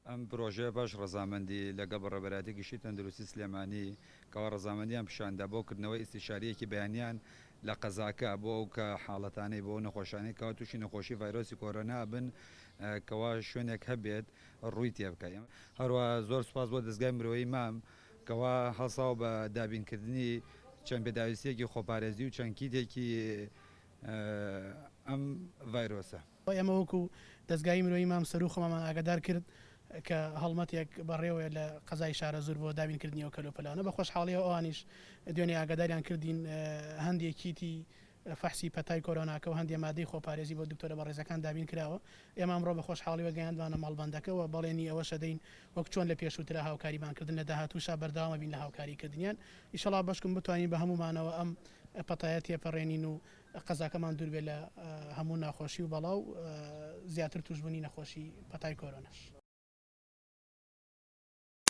ئەم پرۆژە باش ڕەزامەندی لەگەڵ بەڕێبەرایەتی گشتی تەندروستی سلێمانی کەوا ڕەزامەندیان پیشاندا بۆ کردنەوەی ئیستیشاریەکی بەیانیان لە قەزاکە بۆ ئەو کە حاڵەتانەی بۆ نەخۆشانەی کەوا تووشی نەخۆشی ڤایرۆسی کۆرۆنا بن کەوا شوێنێک هەبێت ڕووی تێ بکەین. هەروە زۆر سوپاس بۆ دەستگای مرۆیی مام کەوا هەڵساو بە دابینکردنی چەند پێداویستێکی خۆپارێزی و چەند کیتێکی ئەم ڤایرۆسە. ئێمە وەکو دەستگای مرۆیی مام سەر و خۆمان ئاگادار کرد کە هەڵمەتێک بەڕێوە لە قەزای شارە زۆر بۆ دابینکردنیەوە کەلوپەلانە بە خۆشحاڵی ئەوانیش دوێنێ ئاگاداریان کردین هەندێکیتی فەحسی پەتای کۆرۆناکە و هەندێک مادەی خۆپارێزی بۆ دکتۆرە بە ڕێزەکان دابین کراوە. ئێمە ئەمڕۆ بە خۆشحاڵی وەگەیاندوانە ماڵبندەکەەوە بەڵێنی ئەوە شەدەین وەک چۆن لە پێشووترە هاوکاریبانکردن لە داهاتووشا بەرداوامە بین لە هاوکاریکردنیان. ئیشەڵا بەشکم بتوانین بە هەمومانەوە ئەم پەتایە تێپەڕێنین و قەزاکەمان دوور بێ لە هەموو ناخۆشی و بەڵاو زیاتر توشببوونی نەخۆشی پەتای کۆرۆناش.